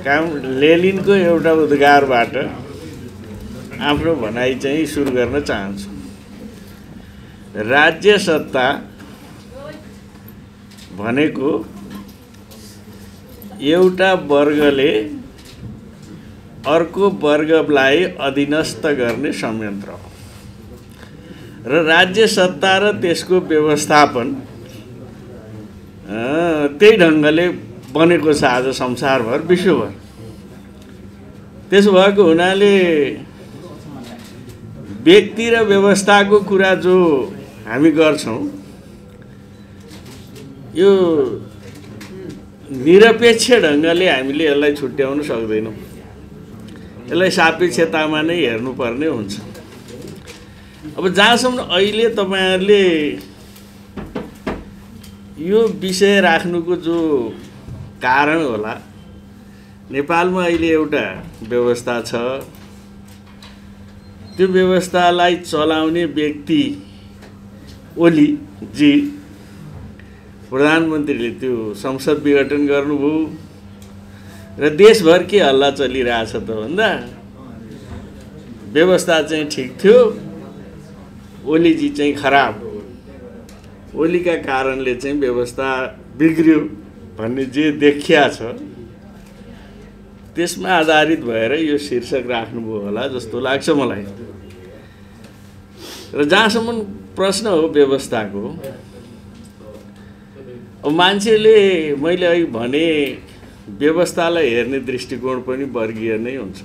काम लेनिनको एउटा उद्गारबाट आफ्नो भनाइ चाहिँ सुरु गर्न चाहन्छु। राज्य सत्ता भनेको एउटा वर्गले अर्को वर्गलाई अधीनस्थ गर्ने संयन्त्र हो र राज्य सत्ता र त्यसको व्यवस्थापन त्यही ढङ्गले बनेको छ आज संसारभर विश्वभर। त्यसो भएको हुनाले व्यक्ति र व्यवस्थाको कुरा जो हामी गर्छौँ यो निरपेक्ष ढङ्गले हामीले यसलाई छुट्याउन सक्दैनौँ, यसलाई सापेक्षतामा नै हेर्नुपर्ने हुन्छ। अब जहाँसम्म अहिले तपाईहरुले यो विषय राख्नुको जो कारण होला, नेपालमा अहिले एउटा व्यवस्था छ, त्यो व्यवस्थालाई चलाउने व्यक्ति ओली जी प्रधानमन्त्रीले त्यो संसद विघटन गर्नुभयो र देशभर के हल्ला चलिरहेछ त भन्दा व्यवस्था चाहिँ ठिक थियो, ओलीजी चाहिँ खराब, ओलीका कारणले चाहिँ व्यवस्था बिग्रियो भन्ने जे देखिया छ त्यसमा आधारित भएर यो शीर्षक राख्नुभयो होला जस्तो लाग्छ मलाई। र जहाँसम्म प्रश्न हो व्यवस्थाको, अब मान्छेले मैले अघि भने व्यवस्थालाई हेर्ने दृष्टिकोण पनि वर्गीय नै हुन्छ।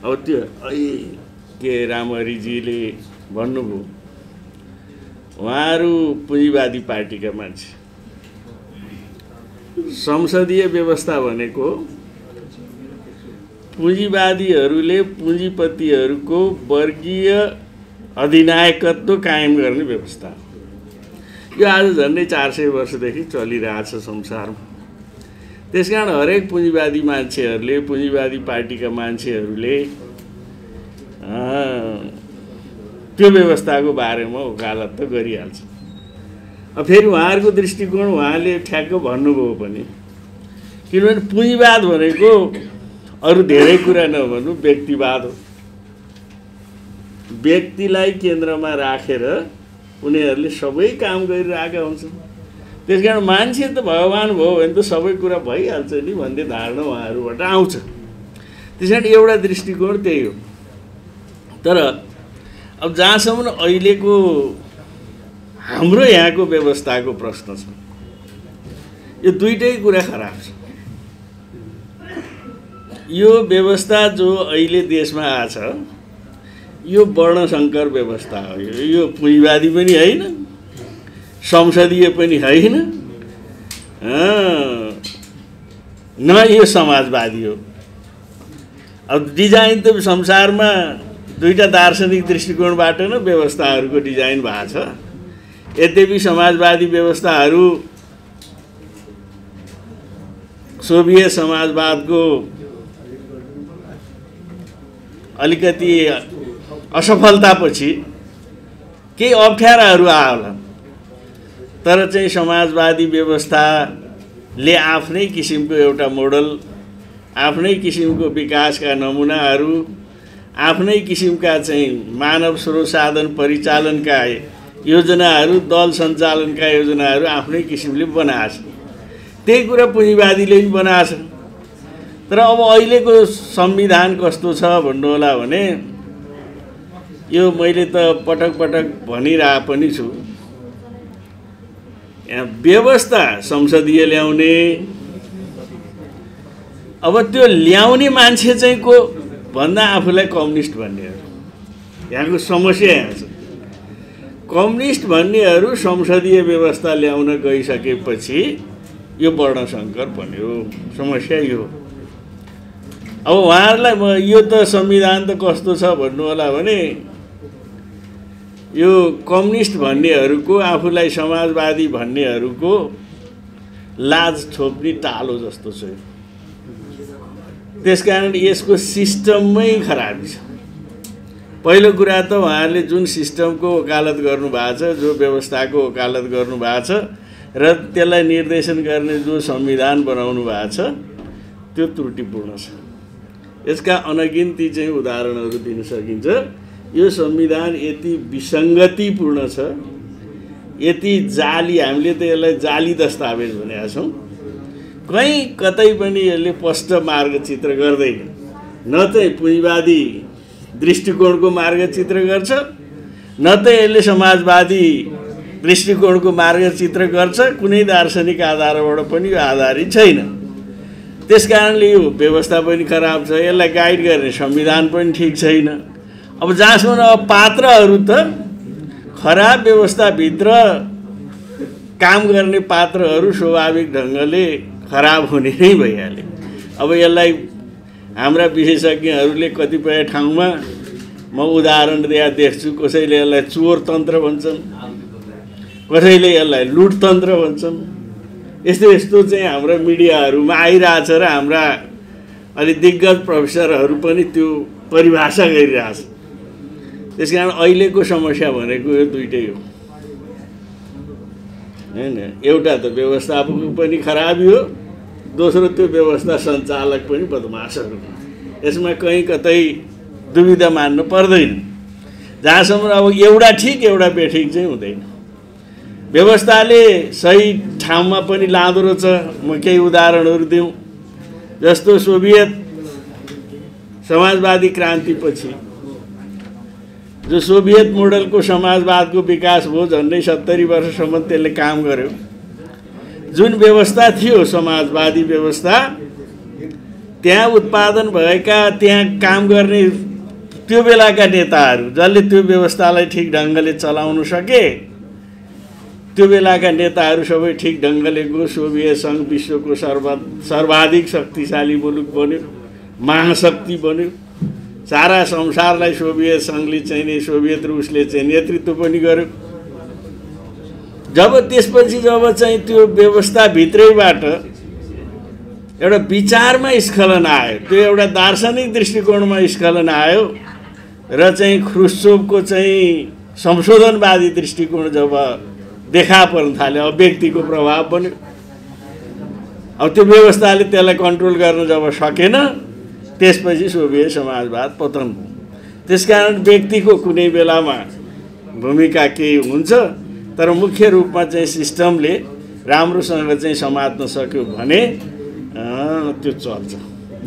अब त्यो के रामहरिजीले भन्नुभयो, उहाँहरू पुँजीवादी पार्टीका मान्छे, संसदीय व्यवस्था भनेको पुँजीवादीहरूले पुँजीपतिहरूको वर्गीय अधिनायकत्व कायम गर्ने व्यवस्था हो। यो आज झन्डै 400 वर्षदेखि चलिरहेछ संसारमा। त्यसकारण हरेक पुँजीवादी मान्छेहरूले, पुँजीवादी पार्टीका मान्छेहरूले त्यो व्यवस्थाको बारेमा वकालत त गरिहाल्छ। अब फेरि उहाँहरूको दृष्टिकोण उहाँले ठ्याक्क भन्नुभयो पनि, किनभने पुँजीवाद भनेको अरू धेरै कुरा नभन्नु व्यक्तिवाद हो। व्यक्तिलाई केन्द्रमा राखेर उनीहरूले सबै काम गरिरहेका हुन्छन्। त्यसकारण मान्छे त भगवान भयो भने त सबै कुरा भइहाल्छ नि भन्ने धारणा उहाँहरूबाट आउँछ। त्यसकारण एउटा दृष्टिकोण त्यही हो। तर अब जहाँसम्म अहिलेको हाम्रो यहाँको व्यवस्थाको प्रश्न छ, यो दुईटै कुरा खराब छ। यो व्यवस्था जो अहिले देशमा आछ यो वर्णसङ्कर व्यवस्था हो। यो पुँजीवादी पनि होइन, संसदीय पनि होइन, न यो समाजवादी हो। अब डिजाइन त संसारमा दुईटा दार्शनिक दृष्टिकोणबाट न व्यवस्थाहरूको डिजाइन भएको छ। यद्यपि समाजवादी व्यवस्थाहरू सोभियत समाजवादको अलिकति असफलतापछि केही अप्ठ्याराहरू आयो होला, तर चाहिँ समाजवादी व्यवस्थाले आफ्नै किसिमको एउटा मोडल, आफ्नै किसिमको विकासका नमुनाहरू, आफ्नै किसिमका चाहिँ मानव स्रोत साधन परिचालनका योजनाहरू, दल सञ्चालनका योजनाहरू आफ्नै किसिमले बनाएछ। त्यही कुरा पुँजीवादीले पनि बनाएछ। तर अब अहिलेको संविधान कस्तो छ भन्नु होला भने, यो मैले त पटक पटक भनिरहे पनि छु, यहाँ व्यवस्था संसदीय ल्याउने, अब त्यो ल्याउने मान्छे चाहिँ को भन्दा आफूलाई कम्युनिस्ट भन्नेहरू। यहाँको समस्या यहाँ छ। कम्युनिस्ट भन्नेहरू संसदीय व्यवस्था ल्याउन गइसकेपछि यो वर्णसङ्कर बन्यो। समस्या यो। अब उहाँहरूलाई यो त संविधान त कस्तो छ भन्नु होला भने, यो कम्युनिस्ट भन्नेहरूको, आफूलाई समाजवादी भन्नेहरूको लाज छोप्ने टालो जस्तो छ। त्यसकारण यसको सिस्टममै खराबी छ। पहिलो कुरा त उहाँहरूले जुन सिस्टमको वकालत गर्नुभएको छ, जो व्यवस्थाको वकालत गर्नुभएको छ र त्यसलाई निर्देशन गर्ने जो संविधान बनाउनु भएको छ, त्यो त्रुटिपूर्ण छ। यसका अनगिन्ती चाहिँ उदाहरणहरू दिन सकिन्छ। यो संविधान यति विसङ्गतिपूर्ण छ, यति जाली, हामीले त यसलाई जाली दस्तावेज भनेका छौँ। कहीँ कतै पनि यसले स्पष्ट मार्गचित्र गर्दैन। न चाहिँ पुँजीवादी दृष्टिकोणको मार्गचित्र गर्छ, न त यसले समाजवादी दृष्टिकोणको मार्गचित्र गर्छ। कुनै दार्शनिक आधारबाट पनि यो आधारित छैन। त्यसकारणले यो व्यवस्था पनि खराब छ। यसलाई गाइड गर्ने संविधान पनि ठिक छैन। अब जहाँसम्म अब पात्रहरू त खराब व्यवस्थाभित्र काम गर्ने पात्रहरू स्वाभाविक ढङ्गले खराब हुने नै भइहाल्यो। अब यसलाई हाम्रा विशेषज्ञहरूले कतिपय ठाउँमा म उदाहरण दिएर देख्छु, कसैले यसलाई चोर तन्त्र भन्छन्, कसैले यसलाई लुट तन्त्र भन्छन्। यस्तो यस्तो चाहिँ हाम्रो मिडियाहरूमा आइरहेछ र हाम्रा अलि दिग्गज प्रोफेसरहरू पनि त्यो परिभाषा गरिरहेछ। त्यसकारण अहिलेको समस्या भनेको यो दुइटै हो हैन। एउटा त व्यवस्थापक पनि खराबी हो, दोस्रो त्यो व्यवस्था सञ्चालक पनि बदमासहरू। यसमा कहीँ कतै दुविधा मान्नु पर्दैन। जहाँसम्म अब एउटा ठिक एउटा बेठिक चाहिँ हुँदैन। व्यवस्थाले सही ठाउँमा पनि लाँदो रहेछ। म केही उदाहरणहरू दिउँ। जस्तो सोभियत समाजवादी क्रान्तिपछि जो सोभियत मोडलको समाजवादको विकास भयो, झन्डै 70 वर्षसम्म त्यसले काम गर्यो। जुन व्यवस्था थियो समाजवादी व्यवस्था, त्यहाँ उत्पादन भएका, त्यहाँ काम गर्ने त्यो बेलाका नेताहरू जसले त्यो व्यवस्थालाई ठिक ढङ्गले चलाउन सके, त्यो बेलाका नेताहरू सबै ठिक ढङ्गले गयो। सोभियत सङ्घ विश्वको सर्वाधिक शक्तिशाली मुलुक बन्यो, महाशक्ति बन्यो। सारा संसारलाई सोभियत सङ्घले चाहिँ, सोभियत रुसले चाहिँ नेतृत्व पनि गर्यो। जब त्यसपछि जब चाहिँ त्यो व्यवस्थाभित्रैबाट एउटा विचारमा स्खलन आयो, त्यो एउटा दार्शनिक दृष्टिकोणमा स्खलन आयो र चाहिँ ख्रुश्चोभको चाहिँ संशोधनवादी दृष्टिकोण जब देखा पर्न थाल्यो, अब व्यक्तिको प्रभाव बन्यो। अब त्यो व्यवस्थाले त्यसलाई कन्ट्रोल गर्न जब सकेन, त्यसपछि सोभियत समाजवाद पतन भयो। त्यसकारण व्यक्तिको कुनै बेलामा भूमिका केही हुन्छ, तर मुख्य रूपमा चाहिँ सिस्टमले राम्रोसँग चाहिँ समात्न सक्यो भने त्यो चल्छ।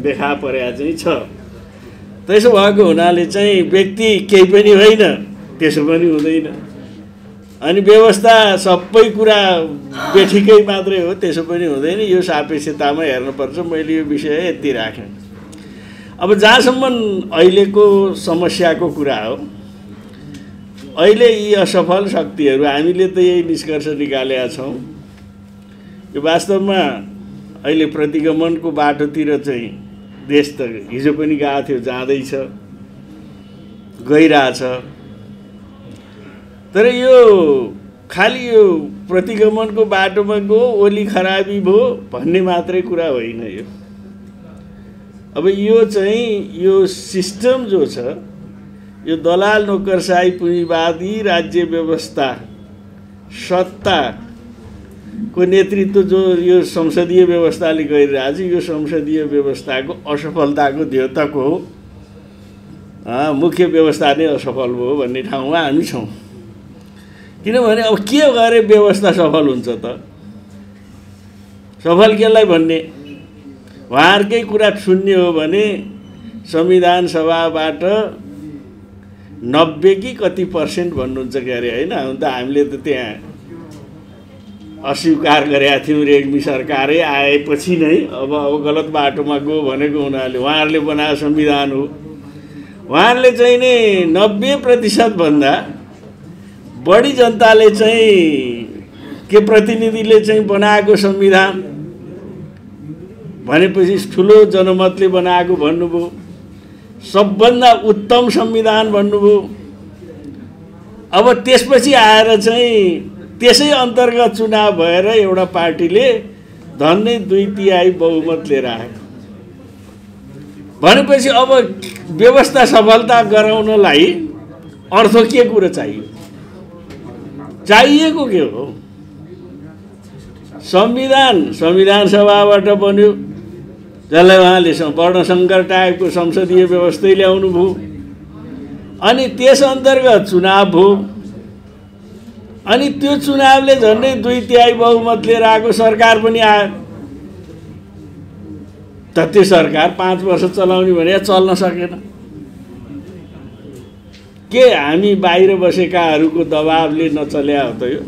देखा परेको चाहिँ छ। त्यसो भएको हुनाले चाहिँ व्यक्ति केही पनि होइन, त्यसो पनि हुँदैन। अनि व्यवस्था सबै कुरा बेठिकै मात्रै हो, त्यसो पनि हुँदैन। यो सापेक्षतामा हेर्नुपर्छ। मैले यो विषय यति राखेँ। अब जहाँसम्म अहिलेको समस्याको कुरा हो, अहिले यी असफल शक्तिहरू, हामीले त यही निष्कर्ष निकालेका छौँ। यो वास्तवमा अहिले प्रतिगमनको बाटोतिर चाहिँ देश त हिजो पनि गएको थियो, जाँदैछ, गइरहेछ। तर यो खालि यो प्रतिगमनको बाटोमा गयो, ओली खराबी भयो भन्ने मात्रै कुरा होइन यो। अब यो चाहिँ यो सिस्टम जो छ, यो दलाल नोकरशाही पुँजीवादी राज्य व्यवस्था सत्ताको नेतृत्व जो यो संसदीय व्यवस्थाले गरिरहेछ, यो संसदीय व्यवस्थाको असफलताको द्योतक हो। मुख्य व्यवस्था नै असफल भयो भन्ने ठाउँमा हामी छौँ। किनभने अब के गरे व्यवस्था सफल हुन्छ त? सफल केलाई भन्ने? उहाँहरूकै कुरा सुन्ने हो भने संविधान सभाबाट 90 कि कति % भन्नुहुन्छ के अरे होइन? अन्त हामीले त त्यहाँ अस्वीकार गरेका थियौँ। रेग्मी सरकारै आएपछि नै अब गलत बाटोमा गयो भनेको हुनाले उहाँहरूले बनाएको संविधान हो। उहाँहरूले चाहिँ नि 90% भन्दा बढी जनताले चाहिँ के प्रतिनिधिले चाहिँ बनाएको संविधान भनेपछि ठुलो जनमतले बनाएको भन्नुभयो। सबभन्दा उत्तम संविधान भन्नुभयो। अब त्यसपछि आएर चाहिँ त्यसै अन्तर्गत चुनाव भएर एउटा पार्टीले झन्डै 2/3 बहुमत लिएर आयो भनेपछि अब व्यवस्था सफलता गराउनलाई अर्थ के कुरा चाहियो? चाहिएको के हो? संविधान सभाबाट बन्यो। जसलाई उहाँले वर्णशङ्कर टाइपको संसदीय व्यवस्था ल्याउनु भयो। अनि त्यस अन्तर्गत चुनाव भयो। अनि त्यो चुनावले झन्डै 2/3 बहुमत लिएर आएको सरकार पनि आयो। त त्यो सरकार 5 वर्ष चलाउने भने चल्न सकेन। के हामी बाहिर बसेकाहरूको दबावले नचल्या हो त यो?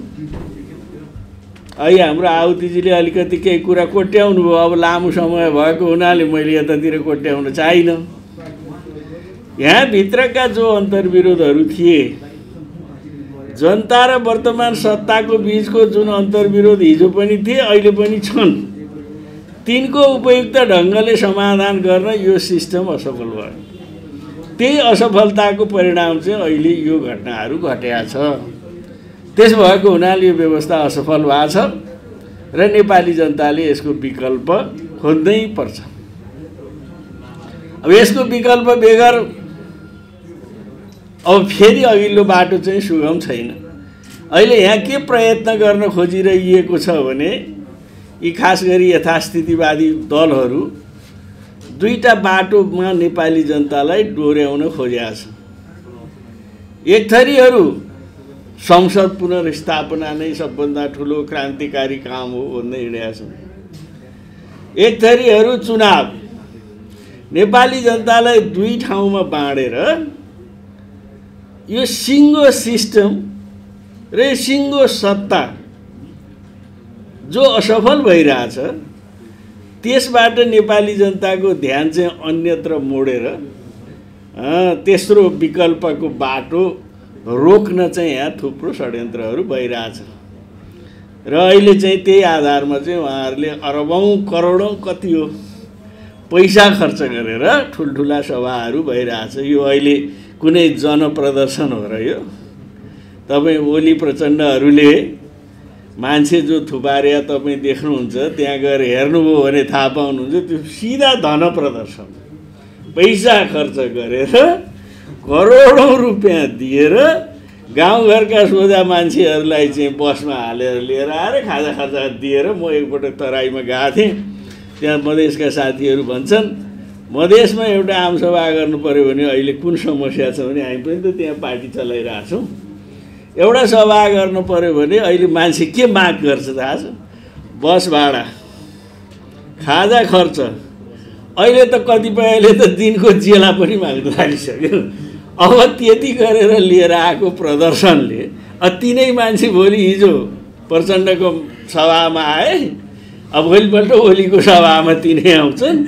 अहिले हाम्रो आहुतिजीले अलिकति केही कुरा कोट्याउनु भयो। अब लामो समय भएको हुनाले मैले यतातिर कोट्याउन चाहिनँ। यहाँभित्रका जो अन्तर्विरोधहरू थिए, जनता र वर्तमान सत्ताको बीचको जुन अन्तर्विरोध हिजो पनि थिए अहिले पनि छन्, तिनको उपयुक्त ढङ्गले समाधान गर्न यो सिस्टम असफल भयो। त्यही असफलताको परिणाम चाहिँ अहिले यो घटनाहरू घटेका छ। त्यस भएको हुनाले यो व्यवस्था असफल भएको छ र नेपाली जनताले यसको विकल्प खोज्नै पर्छ। अब यसको विकल्प बेगर अब फेरि अघिल्लो बाटो चाहिँ सुगम छैन। अहिले यहाँ के प्रयत्न गर्न खोजिरहेको छ भने यी खास गरी यथास्थितिवादी दलहरू दुईटा बाटोमा नेपाली जनतालाई डोर्याउन खोजेका छ। एक थरीहरू संसद पुनर्स्थापना नै सबभन्दा ठुलो क्रान्तिकारी काम हो भन्दै हिँडेका छन्। एक थरीहरू चुनाव, नेपाली जनतालाई दुई ठाउँमा बाँडेर यो सिङ्गो सिस्टम र सिङ्गो सत्ता जो असफल भइरहेछ त्यसबाट नेपाली जनताको ध्यान चाहिँ अन्यत्र मोडेर तेस्रो विकल्पको बाटो रोक्न चाहिँ यहाँ थुप्रो षड्यन्त्रहरू भइरहेछ। र अहिले चाहिँ त्यही आधारमा चाहिँ उहाँहरूले अरबौं करोडौं कति हो पैसा खर्च गरेर ठुल्ठुला सभाहरू भइरहेछ। यो अहिले कुनै जनप्रदर्शन हो र यो? तपाईँ ओली प्रचण्डहरूले मान्छे जो थुपारिया तपाईँ देख्नुहुन्छ, त्यहाँ गएर हेर्नुभयो भने थाहा पाउनुहुन्छ त्यो सिधा धन प्रदर्शन। पैसा खर्च गरेर करोडौं रुपियाँ दिएर गाउँघरका सोझा मान्छेहरूलाई चाहिँ बसमा हालेर लिएर आएर खाजा खर्च दिएर म एकपटक तराईमा गएको थिएँ। त्यहाँ मधेसका साथीहरू भन्छन् मधेसमा एउटा आमसभा गर्नु पर्यो भने अहिले कुन समस्या छ भने हामी पनि त त्यहाँ पार्टी चलाइरहेको छौँ। एउटा सभा गर्नु पर्यो भने अहिले मान्छे के माग गर्छ थाहा छ? बस भाडा, खाजा खर्च। अहिले त कतिपयले त दिनको जेला पनि माग्न थालिसक्यो। अब त्यति गरेर लिएर आएको प्रदर्शनले तिनै मान्छे भोलि हिजो प्रचण्डको सभामा आए, अब भोलिपल्ट ओलीको सभामा तिनै आउँछन्,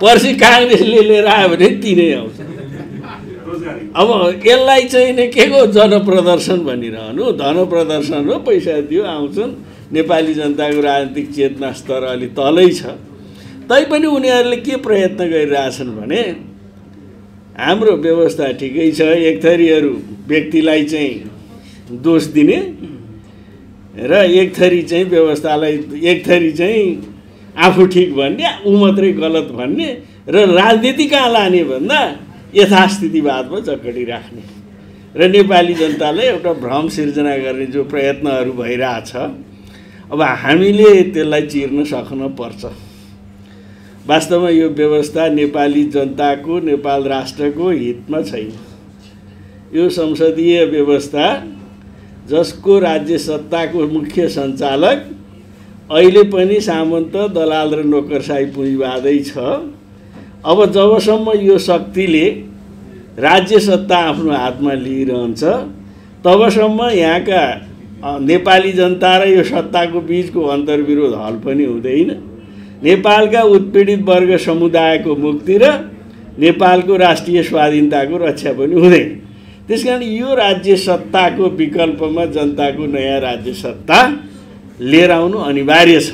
पर्सि काङ्ग्रेसले लिएर आयो भने तिनै आउँछन्। अब यसलाई चाहिँ नि के को जनप्रदर्शन भनिरहनु? धन प्रदर्शन हो, पैसा दियो आउँछन्। नेपाली जनताको राजनीतिक चेतना स्तर अलि तलै छ। तैपनि उनीहरूले के प्रयत्न गरिरहेछन् भने हाम्रो व्यवस्था ठिकै छ, एक थरीहरू व्यक्तिलाई चाहिँ दोष दिने र एक थरी चाहिँ व्यवस्थालाई, एक थरी चाहिँ आफू ठिक भन्ने, ऊ मात्रै गलत भन्ने र राजनीति कहाँ लाने भन्दा यथास्थितिवादमा जकडी राख्ने र नेपाली जनतालाई एउटा भ्रम सिर्जना गर्ने जो प्रयत्नहरू भइरहेछ, अब हामीले त्यसलाई चिर्न सक्न पर्छ। वास्तवमा यो व्यवस्था नेपाली जनताको, नेपाल राष्ट्रको हितमा छैन। यो संसदीय व्यवस्था जसको राज्य सत्ताको मुख्य सञ्चालक अहिले पनि सामन्त, दलाल र नोकरशाही पुँजीवादै छ। अब जबसम्म यो शक्तिले राज्य सत्ता आफ्नो हातमा लिइरहन्छ तबसम्म यहाँका नेपाली जनता र यो सत्ताको बीचको अन्तर्विरोध हल पनि हुँदैन। नेपालका उत्पीडित वर्ग समुदायको मुक्ति र नेपालको राष्ट्रिय स्वाधीनताको रक्षा पनि हुँदैन। त्यसकारण यो राज्य सत्ताको विकल्पमा जनताको नयाँ राज्य सत्ता लिएर आउनु अनिवार्य छ।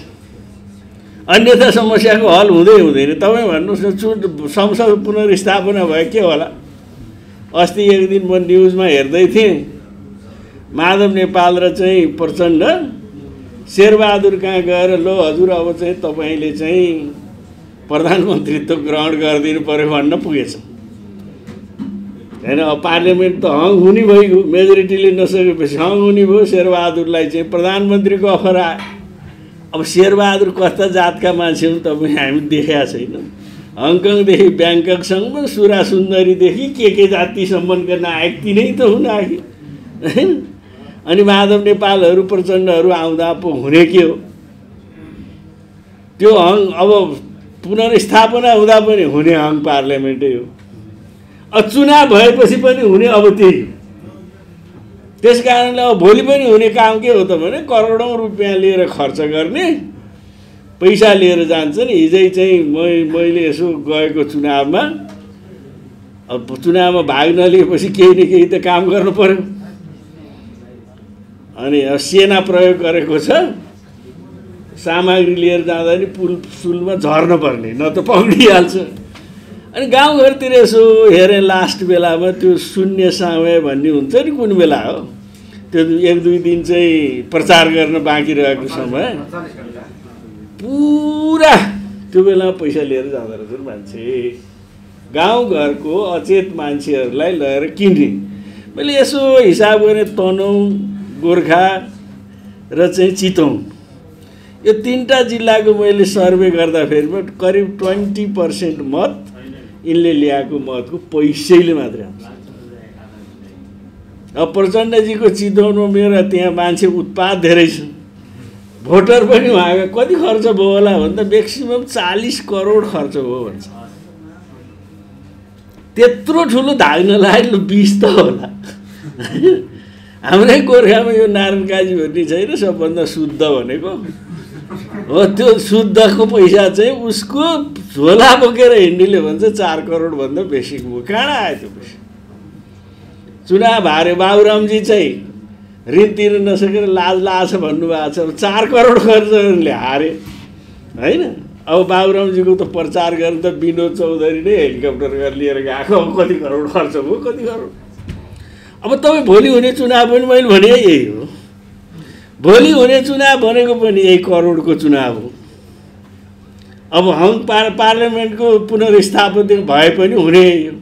अन्यथा समस्याको हल हुँदै हुँदैन। तपाईँ भन्नुहोस् न, संसद पुनर्स्थापना भयो के होला? अस्ति एक दिन म न्युजमा हेर्दै थिएँ, माधव नेपाल र चाहिँ प्रचण्ड शेरबहादुर कहाँ गएर लो हजुर अब चाहिँ तपाईँले चाहिँ प्रधानमन्त्रीत्व ग्रहण गरिदिनु पर्यो भन्न पुगेछ। हैन, अब पार्लियामेन्ट त हङ हुने भइगयो, मेजोरिटीले नसकेपछि हङ हुने भयो। शेरबहादुरलाई चाहिँ प्रधानमन्त्रीको अफर आयो। अब शेरबहादुर कस्ता जातका मान्छे हुन् तपाईँ हामी देखेका छैनौँ। हङकङदेखि ब्याङ्ककसम्म सुरा सुन्दरीदेखि के जातिसम्मका नायक तिनै त हुन् आखिर, होइन? अनि माधव नेपालहरू प्रचण्डहरू आउँदा पो हुने के हो? त्यो हङ अब पुनर्स्थापना हुँदा पनि हुने हङ पार्लियामेन्टै हो। अब चुनाव भएपछि पनि हुने अब त्यही हो। त्यस कारणले अब भोलि पनि हुने काम के हो त भने करोडौँ रुपियाँ लिएर खर्च गर्ने, पैसा लिएर जान्छन्। हिजै चाहिँ मैले यसो गएको चुनावमा, अब चुनावमा भाग नलिएपछि केही न केही त काम गर्नु पर्यो। अनि सेना प्रयोग गरेको छ, सामग्री लिएर जाँदा नि पुल सुलमा झर्न पर्ने, न त पक्रिहाल्छ। अनि गाउँघरतिर यसो हेरेँ लास्ट बेलामा त्यो शून्य समय भन्ने हुन्छ नि, कुन बेला हो त्यो 1-2 दिन चाहिँ प्रचार गर्न बाँकी रहेको समय, पुरा त्यो बेलामा पैसा लिएर जाँदो रहेछन् मान्छे, गाउँघरको अचेत मान्छेहरूलाई लगेर किन्ने। मैले यसो हिसाब गरेँ, तनहुँ, गोर्खा र चाहिँ चितवन, यो 3टा जिल्लाको मैले सर्वे गर्दाखेरिमा करिब 20% मत यिनले ल्याएको मतको पैसैले मात्रै आउँछ। अब प्रचण्डजीको चितवनमा मेरो त्यहाँ मान्छे उत्पाद धेरै छ, भोटर पनि उहाँको कति खर्च भयो होला भन्दा म्याक्सिमम 40 करोड खर्च भयो भन्छ। त्यत्रो ठुलो धाग्न लाग्यो 20 त होला। हाम्रै गोर्खामा यो नारायण काजी भन्ने छैन सबभन्दा शुद्ध भनेको हो, त्यो शुद्धको पैसा चाहिँ उसको झोला बोकेर हिँड्नेले भन्छ 4 करोड भन्दा बेसी भयो। कहाँ आयो त्यो पैसा? चुनाव हारे बाबुरामजी चाहिँ ऋण तिर्न नसकेर लाज लाछ भन्नुभएको छ। 4 करोड खर्च गर्नेले हारे, होइन? अब बाबुरामजीको त प्रचार गर्न त विनोद चौधरी नै हेलिकप्टर लिएर गएको, अब कति करोड खर्च भयो, कति करोड। अब तपाईँ भोलि हुने चुनाव पनि मैले भने यही हो, भोलि हुने चुनाव भनेको पनि यही करोडको चुनाव हो। अब हम पार्लियामेन्टको पुनर्स्थापित भए पनि हुने हो।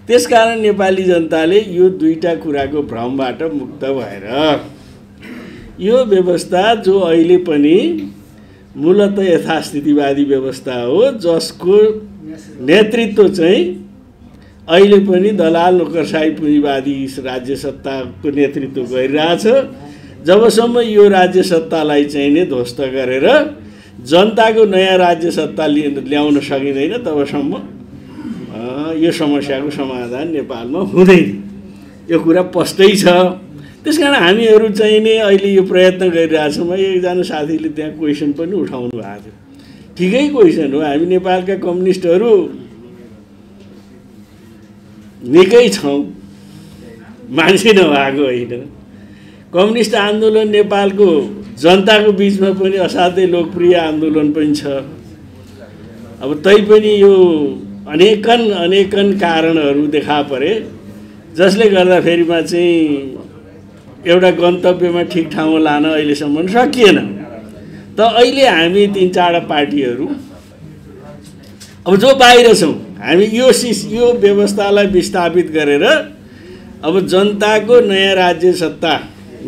त्यसकारण नेपाली जनताले यो 2टा कुराको भ्रमबाट मुक्त भएर यो व्यवस्था जो अहिले पनि मूलतः यथास्थितिवादी व्यवस्था हो, जसको नेतृत्व चाहिँ अहिले पनि दलाल नोकरशाही पुँजीवादी राज्य सत्ताको नेतृत्व गरिरहेछ। जबसम्म यो राज्य सत्तालाई चाहिँ नै ध्वस्त गरेर जनताको नयाँ राज्य सत्ता ल्याउन सकिँदैन, तबसम्म यो समस्याको समाधान नेपालमा हुँदैन। यो कुरा स्पष्टै छ। त्यसकारण हामीहरू चाहिँ नै अहिले यो प्रयत्न गरिरहेछौँ। एकजना साथीले त्यहाँ क्वेसन पनि उठाउनु भएको थियो, ठिकै क्वेसन हो। हामी नेपालका कम्युनिस्टहरू निकै छौँ, मान्छे नभएको होइन। कम्युनिस्ट आन्दोलन नेपालको जनताको बिचमा पनि असाध्यै लोकप्रिय आन्दोलन पनि छ। अब तैपनि यो अनेकन कारणहरू देखा परे, जसले गर्दाखेरिमा चाहिँ एउटा गन्तव्यमा ठिक ठाउँमा लान अहिलेसम्म सकिएन। त अहिले हामी 3-4 पार्टीहरू अब जो बाहिर छौँ, हामी यो व्यवस्थालाई विस्थापित गरेर अब जनताको नयाँ राज्य सत्ता,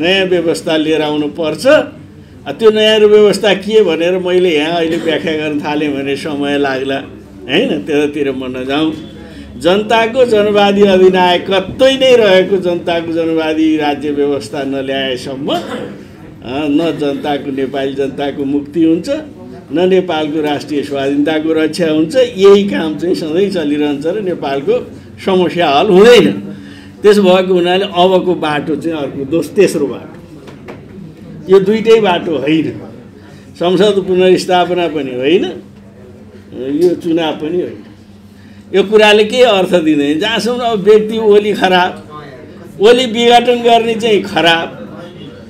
नयाँ व्यवस्था लिएर आउनु पर्छ। त्यो नयाँ व्यवस्था के भनेर मैले यहाँ अहिले व्याख्या गर्न थालेँ भने समय लाग्ला, हैन? त्यतातिर म नजाउँ। जनताको जनवादी अधिनायक कतै नै रहेको जनताको जनवादी राज्य व्यवस्था नल्याएसम्म न जनताको, नेपाली जनताको मुक्ति हुन्छ, न नेपालको राष्ट्रिय स्वाधीनताको रक्षा हुन्छ। यही काम चाहिँ सधैँ चलिरहन्छ र नेपालको समस्या हल हुँदैन। त्यसो भएको हुनाले अबको बाटो चाहिँ अर्को तेस्रो बाटो, यो 2टै बाटो होइन। संसद पुनर्स्थापना पनि होइन, यो चुनाव पनि होइन। यो कुराले के अर्थ दिँदैन? जहाँसम्म अब व्यक्ति ओली खराब, ओली विघटन गर्ने चाहिँ खराब,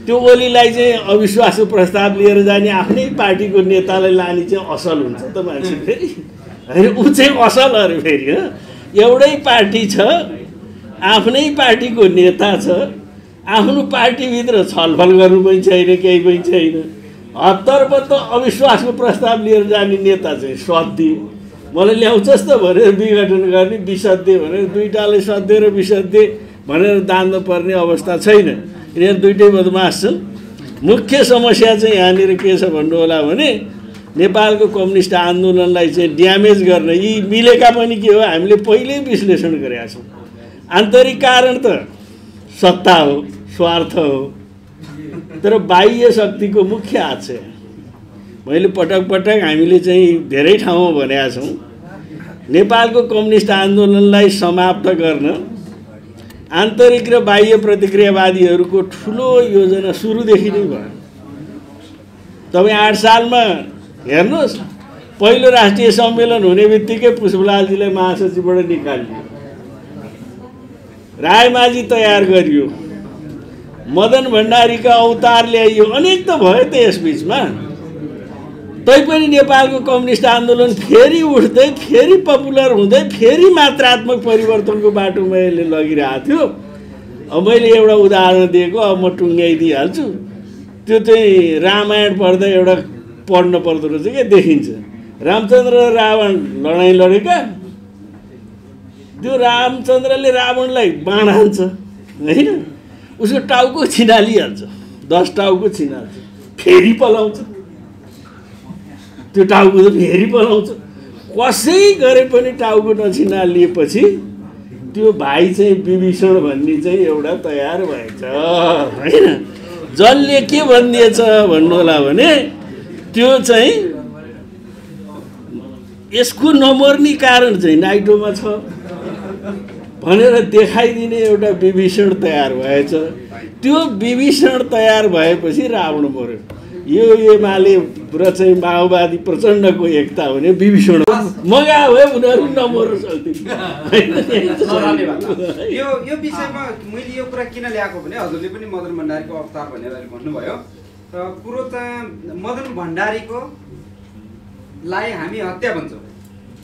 त्यो ओलीलाई चाहिँ अविश्वासको प्रस्ताव लिएर जाने आफ्नै पार्टीको नेतालाई लाने चाहिँ असल हुन्छ त मान्छे फेरि, होइन? ऊ चाहिँ असल अरे फेरि, एउटै पार्टी छ, आफ्नै पार्टीको नेता छ, आफ्नो पार्टीभित्र छलफल गर्नु पनि छैन, केही पनि छैन। हतर्पत्त अविश्वासको प्रस्ताव लिएर जाने नेता चाहिँ सध्य मलाई ल्याउँछस् त भनेर विघटन गर्ने, विसध्य भनेर 2टाले सध्य र विसध्य भनेर दान्नु पर्ने अवस्था छैन। यिनीहरू 2टै बदमास छन्। मुख्य समस्या चाहिँ यहाँनिर के छ भन्नु होला भने नेपालको कम्युनिस्ट आन्दोलनलाई चाहिँ ड्यामेज गर्न यी मिलेका पनि के हो हामीले पहिल्यै विश्लेषण गरेका छौँ। आन्तरिक कारण त सत्ता हो, स्वार्थ हो, तर बाह्य शक्तिको मुख्य हात छ। मैले पटक पटक हामीले चाहिँ धेरै ठाउँमा भनेका छौँ, नेपालको कम्युनिस्ट आन्दोलनलाई समाप्त गर्न आन्तरिक र बाह्य प्रतिक्रियावादीहरूको ठुलो योजना सुरुदेखि नै भयो। तपाईँ 8 सालमा हेर्नुहोस्, पहिलो राष्ट्रिय सम्मेलन हुने बित्तिकै पुष्पलालजीलाई महासचिवबाट निकालियो, रायमाझी तयार गरियो, मदन भण्डारीका अवतार ल्याइयो, अनेक त भयो त यसबिचमा। तैपनि नेपालको कम्युनिस्ट आन्दोलन फेरि उठ्दै, फेरि पपुलर हुँदै, फेरि मात्रात्मक परिवर्तनको बाटोमा यसले लगिरहेको थियो। अब मैले एउटा उदाहरण दिएको, अब म टुङ्ग्याइदिइहाल्छु। त्यो चाहिँ रामायण पढ्दा एउटा पढ्न पर्दो रहेछ क्या, देखिन्छ। रामचन्द्र र रावण लडाइँ लडेका, त्यो रामचन्द्रले रावणलाई बाण हान्छ होइन, उसको टाउको छिनालिहाल्छ, 10 टाउको छिनाल्छ, फेरि पलाउँछ, त्यो टाउको त फेरि पलाउँछ। कसै गरे पनि टाउको नछिनालिएपछि त्यो भाइ चाहिँ विभीषण भन्ने चाहिँ एउटा तयार भएछ होइन। जसले के भनिदिएछ भन्नु होला भने त्यो चाहिँ यसको नमर्ने कारण चाहिँ नाइटोमा छ भनेर देखाइदिने एउटा विभीषण तयार भएछ। त्यो विभीषण तयार भएपछि रावण मर्यो। यो एमाले र चाहिँ माओवादी प्रचण्डको एकता हो भने विभीषण मगा भए उनीहरू नमर्न सक्थ्यो। यो विषयमा मैले यो कुरा किन ल्याएको भने हजुरले पनि मदन भण्डारीको अवतार भनेर भन्नुभयो र कुरो चाहिँ मदन भण्डारीको लाई हामी हत्या भन्छौँ।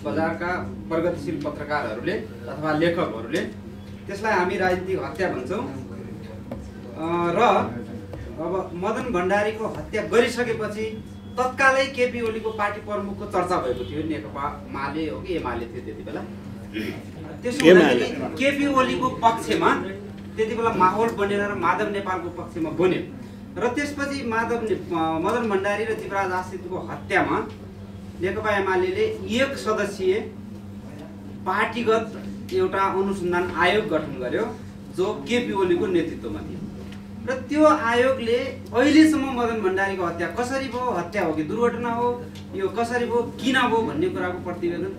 बजारका प्रगतिशील पत्रकारहरूले अथवा लेखकहरूले त्यसलाई हामी राजनीतिक हत्या भन्छौँ। र अब मदन भण्डारीको हत्या गरिसकेपछि तत्कालै केपी ओलीको पार्टी प्रमुखको चर्चा भएको थियो। नेकपा माले हो कि एमाले थियो त्यति बेला। त्यसो हुँदाखेरि केपी ओलीको पक्षमा त्यति बेला माहौल बनेर र माधव नेपालको पक्षमा बन्यो र त्यसपछि मदन भण्डारी र जीवराज आश्रितको हत्यामा नेकपा एमाले एक सदस्यीय पार्टीगत एउटा अनुसन्धान आयोग गठन गर्यो जो केपी ओलीको नेतृत्वमा थियो र त्यो आयोगले अहिलेसम्म मदन भण्डारीको हत्या कसरी भयो, हत्या हो कि दुर्घटना हो, यो कसरी भयो, किन भयो भन्ने कुराको प्रतिवेदन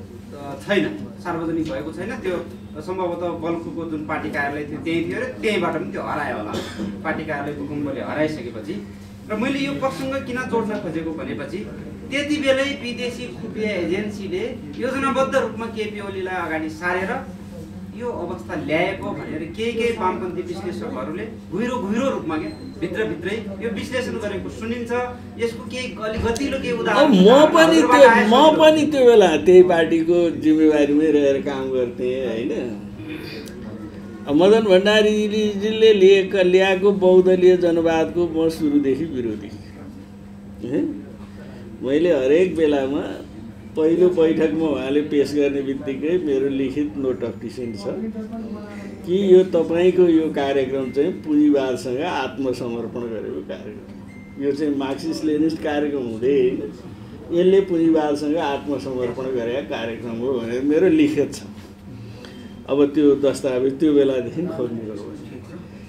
छैन, सार्वजनिक भएको छैन। त्यो सम्भवतः बल्खुको जुन पार्टी कार्यालय थियो त्यही थियो र त्यहीँबाट पनि त्यो हरायो होला। पार्टी कार्यालय भूकम्पले हराइसकेपछि र मैले यो प्रसङ्ग किन जोड्न खोजेको भनेपछि त्यति बेलै विदेशी खुफिया एजेन्सीले योजनाबद्ध रूपमा केपी ओलीलाई अगाडि सारेर यो अवस्था ल्याएको भनेर केही वामपन्थी विश्लेषकहरूले गहिरो रूपमा के भित्रभित्रै यो विश्लेषण गरेको सुनिन्छ। यसको केही अलि गतिलो केही उदाहरण म पनि त्यो बेला त्यही पार्टीको जिम्मेवारीमै रहेर काम गर्थेँ होइन। मदन भण्डारीजीले ल्याएको बहुदलीय जनवादको म सुरुदेखि विरोधी। मैले हरेक बेलामा पहिलो बैठकमा उहाँले पेश गर्ने बित्तिकै मेरो लिखित नोट अफ डिसेन्ट छ कि यो तपाईँको यो कार्यक्रम चाहिँ पुँजीवादसँग आत्मसमर्पण गरेको कार्यक्रम, यो चाहिँ मार्क्सिस्ट लेनिस्ट कार्यक्रम हुँदै होइन, यसले पुँजीवादसँग आत्मसमर्पण गरेका कार्यक्रम हो भनेर मेरो लिखित छ। अब त्यो दस्तावेज त्यो बेलादेखि खोज्नु पर्यो।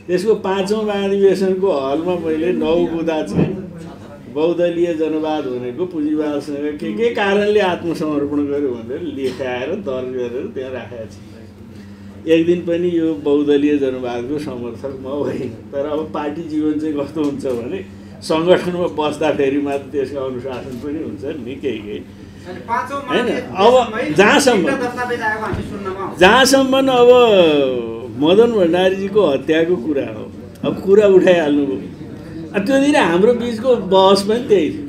त्यसको 5औं महाधिवेशनको हलमा मैले 9 बुँदा चाहिँ बहुदलीय जनवाद भनेको पुँजीवादसँग के कारणले आत्मसमर्पण गर्यो भनेर लेखाएर दर्ज गरेर त्यहाँ राखेको छ। एक दिन पनि यो बहुदलीय जनवादको समर्थक म होइन, तर अब पार्टी जीवन चाहिँ कस्तो हुन्छ भने सङ्गठनमा बस्दाखेरि मात्र त्यसको अनुशासन पनि हुन्छ नि केही होइन। अब जहाँसम्म अब मदन भण्डारीजीको हत्याको कुरा हो, अब कुरा उठाइहाल्नुभयो। त्यो दिन हाम्रो बिचको बहस पनि त्यही थियो।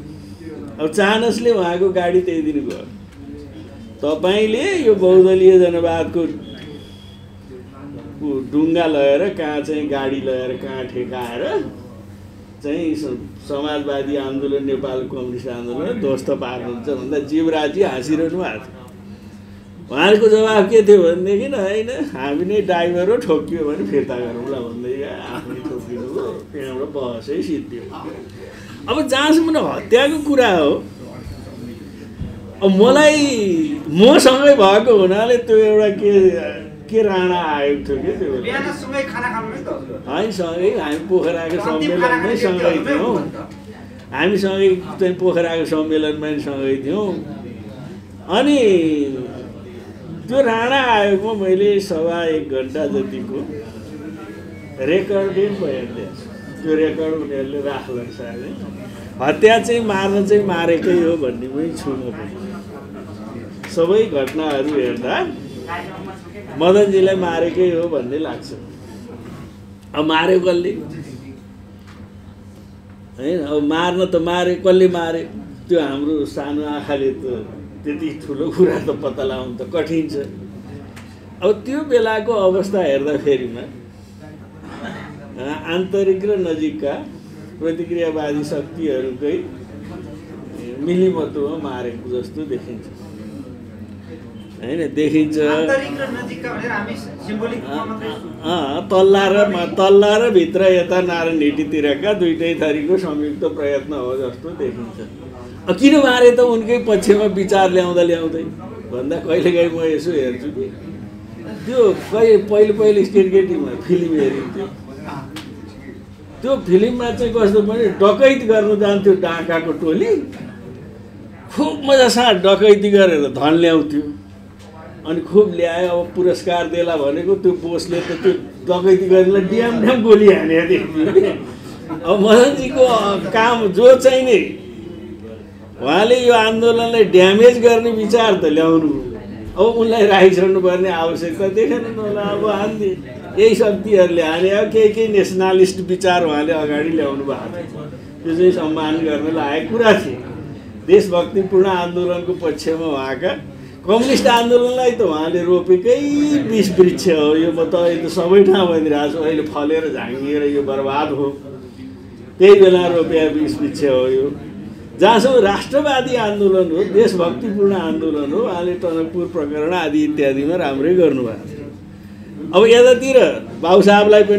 अब चानसले उहाँको गाडी त्यही दिन गयो। तपाईँले यो बहुदलीय जनवादको ढुङ्गा लगेर कहाँ चाहिँ गाडी लगेर कहाँ ठेकाएर चाहिँ समाजवादी आन्दोलन, नेपाल कम्युनिस्ट आन्दोलन ध्वस्त पार्नुहुन्छ भन्दा जीवराजी हाँसिरहनु भएको थियो। उहाँहरूको जवाब के थियो भनेदेखि होइन, हामी नै ड्राइभर हो, ठोकियो भने फिर्ता गरौँला भन्दै आफूले ठोकिनु, त्यहाँबाट बहसै सिद्धियो। अब जहाँसम्म हत्याको कुरा हो अब मलाई मसँगै भएको हुनाले त्यो एउटा के राणा आयोग थियो कि त्यो बिहान सँगै खाना खानु नि त हजुर है सँगै हामी पोखराको सम्मेलनमै सँगै थियौँ हामी सँगै चाहिँ पोखराको सम्मेलनमै सँगै थियौँ अनि त्यो राणा आयोगमा मैले 1.5 घन्टा जतिको रेकर्डेड भयो त्यो रेकर्ड उनीहरूले राख्लन सायद हत्या चाहिँ मार्न चाहिँ मारेकै हो भन्नेमै छु म पनि सबै घटनाहरू हेर्दा मदनजीलाई मारेकै हो भन्ने लाग्छ अब मार्यो कसले हैन अब मार्न त मारे कसले मारे त्यो हाम्रो सानो आँखाले त त्यति ठुलो कुरा त पत्ता लगाउनु त कठिन छ अब त्यो बेलाको अवस्था हेर्दाखेरिमा आन्तरिक र नजिकका प्रतिक्रियावादी शक्तिहरूकै मिलिमतोमा मारेको जस्तो देखिन्छ हैन देखिन्छ तल्ला र भित्र यता नारायण हिटीतिरका दुईटै थरीको संयुक्त प्रयत्न हो जस्तो देखिन्छ किन मारे त उनकै पक्षमा विचार ल्याउँदै भन्दा कहिलेकाहीँ म यसो हेर्छु कि त्यो पहिले स्टेट गेटिङमा फिल्म हेरिन्थ्यो त्यो फिल्ममा चाहिँ कस्तो भने डकैती गर्न जान्थ्यो डाँकाको टोली खुब मजासँग डकैती गरेर धन ल्याउँथ्यो अनि खुब ल्यायो अब पुरस्कार देला भनेको त्यो बोसले त त्यो डकैती गरेर ड्याम गोली हाने देख्थ्यो अब मदनजीको काम जो चाहिँ नि उहाँले यो आन्दोलनलाई ड्यामेज गर्ने विचार त ल्याउनु अब उनलाई राखिसक्नु पर्ने आवश्यकता देखेन होला अब हान्ने यही शक्तिहरूले हाने अब केही नेसनलिस्ट विचार उहाँले अगाडि ल्याउनु भएको थियो त्यो चाहिँ सम्मान गर्न लागेको कुरा थियो देशभक्तिपूर्ण आन्दोलनको पक्षमा उहाँका कम्युनिस्ट आन्दोलनलाई त उहाँले रोपेकै विष वृक्ष हो यो म त सबै ठाउँ भनिरहेको छु अहिले फलेर झाँगिएर यो बर्बाद हो त्यही बेला रोपे विष वृक्ष हो यो जहाँसम्म राष्ट्रवादी आन्दोलन हो देशभक्तिपूर्ण आन्दोलन हो उहाँले टनकपुर प्रकरण आदि इत्यादिमा राम्रै गर्नुभएको थियो अब यतातिर बाबु साहबलाई पनि